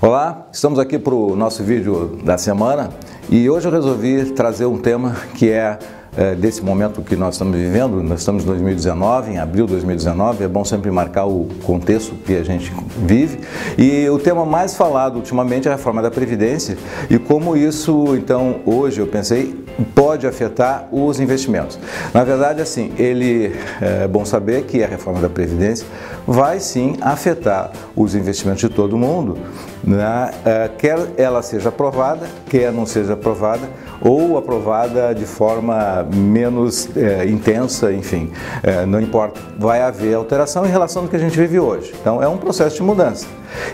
Olá, estamos aqui para o nosso vídeo da semana e hoje eu resolvi trazer um tema que é desse momento que nós estamos vivendo. Nós estamos em 2019, em abril de 2019, é bom sempre marcar o contexto que a gente vive. E o tema mais falado ultimamente é a reforma da Previdência e como isso, então, hoje eu pensei, pode afetar os investimentos. Na verdade, assim, é bom saber que a reforma da Previdência vai sim afetar os investimentos de todo mundo, né? Quer ela seja aprovada, quer não seja aprovada, ou aprovada de forma menos intensa, enfim, não importa, vai haver alteração em relação ao que a gente vive hoje. Então é um processo de mudança.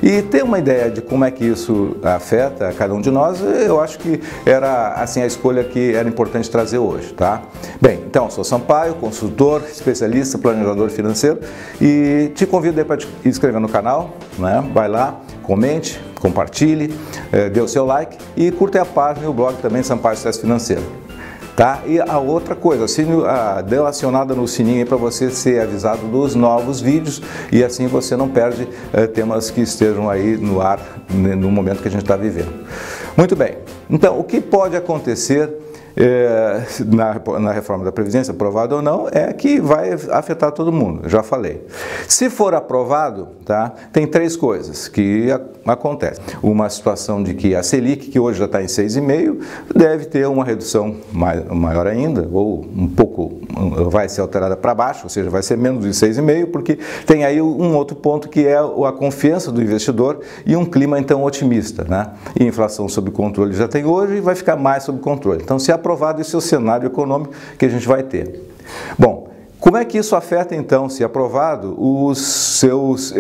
E ter uma ideia de como é que isso afeta cada um de nós, eu acho que era assim a escolha que era importante trazer hoje, tá? Bem, então, sou Sampaio, consultor, especialista, planejador financeiro e te convido aí para te inscrever no canal, né? Vai lá, comente, compartilhe, dê o seu like e curta a página e o blog também Sampaio Sucesso Financeiro. Tá? E a outra coisa, dê uma acionada no sininho aí para você ser avisado dos novos vídeos e assim você não perde temas que estejam aí no ar no momento que a gente está vivendo. Muito bem, então o que pode acontecer na reforma da Previdência, aprovado ou não, é que vai afetar todo mundo, já falei. Se for aprovado, tá, tem três coisas que acontecem. Uma situação de que a Selic, que hoje já está em 6,5, deve ter uma redução maior ainda, ou um pouco, vai ser alterada para baixo, ou seja, vai ser menos de 6,5, porque tem aí um outro ponto que é a confiança do investidor e um clima então otimista, né? E inflação sob controle já tem hoje e vai ficar mais sob controle. Então, se aprovado, esse é o cenário econômico que a gente vai ter. Bom, como é que isso afeta então, se aprovado, os seus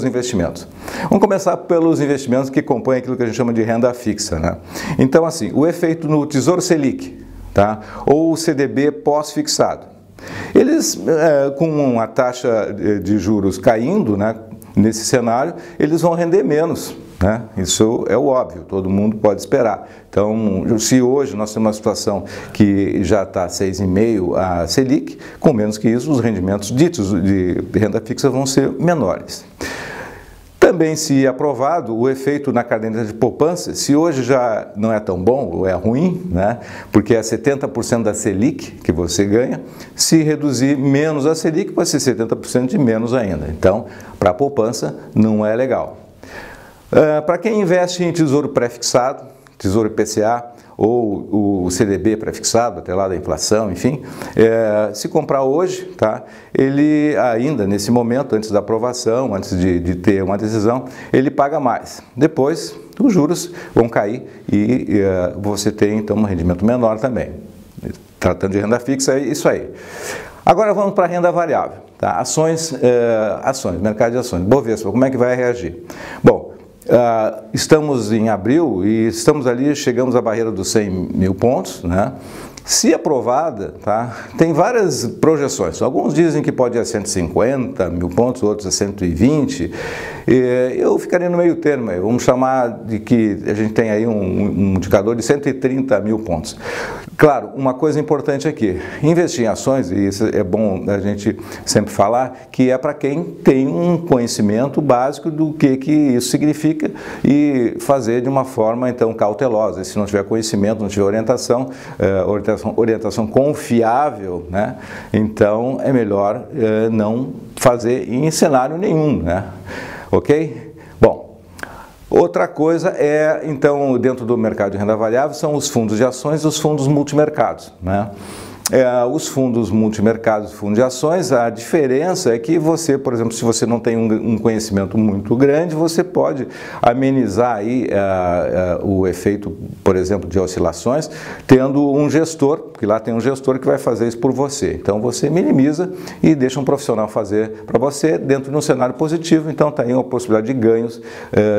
investimentos? Vamos começar pelos investimentos que compõem aquilo que a gente chama de renda fixa, né? Então, assim, o efeito no Tesouro Selic, tá? Ou o CDB pós-fixado. Eles, com a taxa de juros caindo, né, nesse cenário, eles vão render menos. Né? Isso é o óbvio, todo mundo pode esperar. Então, se hoje nós temos uma situação que já está 6,5 a Selic, com menos que isso, os rendimentos ditos de renda fixa vão ser menores. Também, se aprovado, o efeito na caderneta de poupança, se hoje já não é tão bom ou é ruim, né? Porque é 70% da Selic que você ganha, se reduzir menos a Selic, vai ser 70% de menos ainda. Então, para a poupança, não é legal. Para quem investe em tesouro pré-fixado, tesouro IPCA ou o CDB pré-fixado, até lá da inflação, enfim, se comprar hoje, tá, ele ainda nesse momento, antes da aprovação, antes de ter uma decisão, ele paga mais. Depois, os juros vão cair e você tem então um rendimento menor também. Tratando de renda fixa, é isso aí. Agora vamos para a renda variável, tá? Ações, mercado de ações. Bovespa, como é que vai reagir? Bom, estamos em abril e chegamos à barreira dos 100 mil pontos, né? Se aprovada, tá, tem várias projeções. Alguns dizem que pode ir a 150 mil pontos, outros a 120. Eu ficaria no meio termo, vamos chamar de que a gente tem aí um indicador de 130 mil pontos. Claro, uma coisa importante aqui, investir em ações, e isso é bom a gente sempre falar, que é para quem tem um conhecimento básico do que isso significa e fazer de uma forma então cautelosa. Se não tiver conhecimento, não tiver orientação confiável, né? Então é melhor não fazer em cenário nenhum, né? Ok? Bom, outra coisa é, então, dentro do mercado de renda variável, são os fundos de ações e os fundos multimercados, né? Os fundos multimercados, fundos de ações, a diferença é que você, por exemplo, se você não tem um conhecimento muito grande, você pode amenizar aí o efeito, por exemplo, de oscilações, tendo um gestor, porque lá tem um gestor que vai fazer isso por você. Então você minimiza e deixa um profissional fazer para você dentro de um cenário positivo, então está aí uma possibilidade de ganhos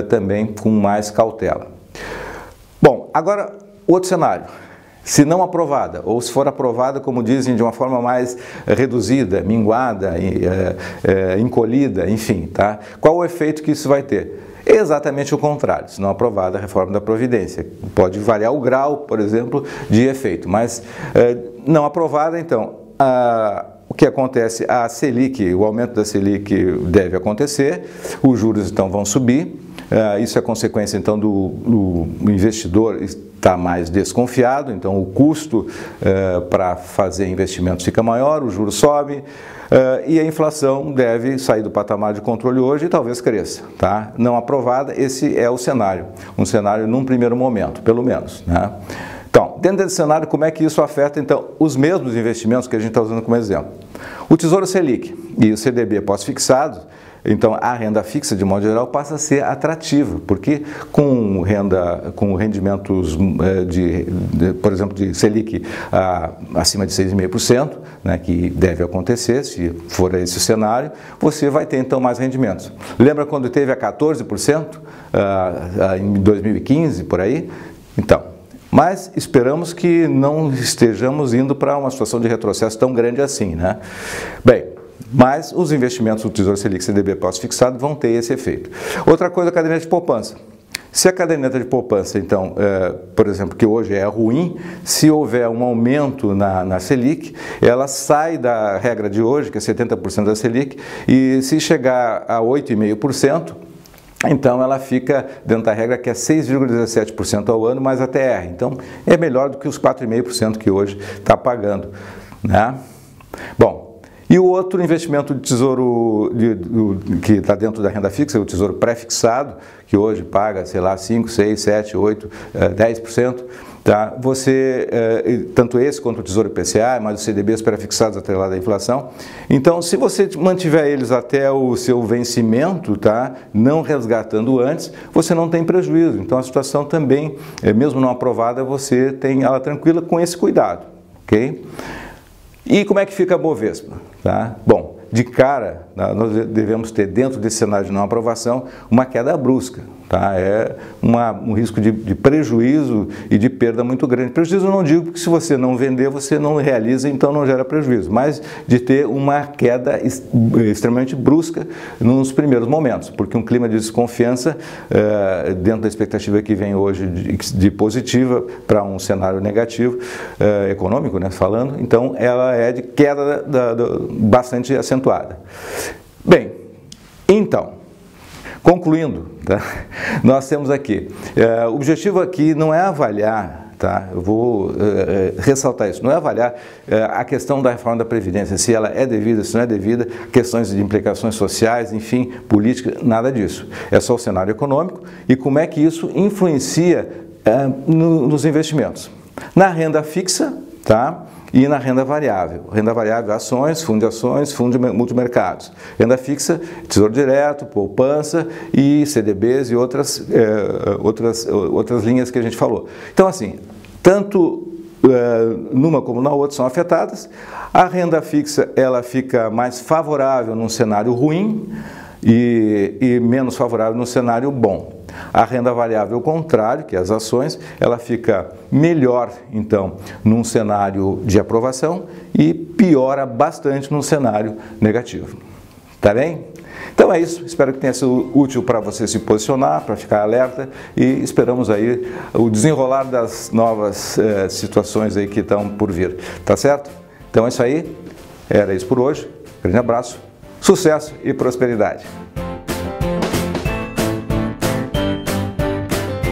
também com mais cautela. Bom, agora outro cenário. Se não aprovada, ou se for aprovada, como dizem, de uma forma mais reduzida, minguada, encolhida, enfim, tá? Qual o efeito que isso vai ter? Exatamente o contrário, se não aprovada a reforma da Previdência. Pode variar o grau, por exemplo, de efeito, mas não aprovada, então, o que acontece? A Selic, o aumento da Selic deve acontecer, os juros então vão subir, Isso é consequência então do investidor estar mais desconfiado, então o custo para fazer investimentos fica maior, o juros sobe, e a inflação deve sair do patamar de controle hoje e talvez cresça, tá? Não aprovada, esse é o cenário, um cenário num primeiro momento, pelo menos, né? Então, dentro desse cenário, como é que isso afeta, então, os mesmos investimentos que a gente está usando como exemplo? O Tesouro Selic e o CDB pós-fixado, então a renda fixa, de modo geral, passa a ser atrativa, porque com rendimentos, por exemplo, de Selic acima de 6,5%, né, que deve acontecer, se for esse o cenário, você vai ter então mais rendimentos. Lembra quando teve a 14% em 2015, por aí? Então, mas esperamos que não estejamos indo para uma situação de retrocesso tão grande assim, né? Bem, mas os investimentos do Tesouro Selic CDB pós-fixado vão ter esse efeito. Outra coisa, a caderneta de poupança. Se a caderneta de poupança, então, por exemplo, que hoje é ruim, se houver um aumento na Selic, ela sai da regra de hoje, que é 70% da Selic, e se chegar a 8,5%, então ela fica dentro da regra que é 6,17% ao ano mais a TR. Então é melhor do que os 4,5% que hoje está pagando, né? Bom, e o outro investimento de tesouro que está dentro da renda fixa, o tesouro pré-fixado, que hoje paga, sei lá, 5, 6, 7, 8, 10%, tá? Você, tanto esse quanto o Tesouro IPCA, mas os CDBs pré-fixados atrelados à inflação. Então, se você mantiver eles até o seu vencimento, tá? Não resgatando antes, você não tem prejuízo. Então, a situação também, mesmo não aprovada, você tem ela tranquila com esse cuidado, ok? E como é que fica a Bovespa? Tá? Bom, de cara, nós devemos ter dentro desse cenário de não aprovação uma queda brusca. Tá? É um risco de prejuízo e de perda muito grande. Prejuízo eu não digo porque se você não vender, você não realiza, então não gera prejuízo, mas de ter uma queda extremamente brusca nos primeiros momentos, porque um clima de desconfiança, dentro da expectativa que vem hoje de positiva para um cenário negativo, econômico, né, falando, então ela é de queda bastante acentuada. Bem, então, concluindo, tá? Nós temos aqui, o objetivo aqui não é avaliar, tá? Eu vou ressaltar isso, não é avaliar a questão da reforma da Previdência, se ela é devida, se não é devida, questões de implicações sociais, enfim, política, nada disso. É só o cenário econômico e como é que isso influencia nos investimentos. Na renda fixa, tá? E na renda variável. Renda variável, ações, fundo de multimercados. Renda fixa, tesouro direto, poupança e CDBs e outras linhas que a gente falou. Então, assim, tanto numa como na outra são afetadas. A renda fixa, ela fica mais favorável num cenário ruim e menos favorável no cenário bom. A renda variável, ao contrário, que é as ações, ela fica melhor, então, num cenário de aprovação e piora bastante num cenário negativo. Tá bem? Então é isso, espero que tenha sido útil para você se posicionar, para ficar alerta e esperamos aí o desenrolar das novas situações aí que estão por vir. Tá certo? Então é isso aí, era isso por hoje, grande abraço, sucesso e prosperidade.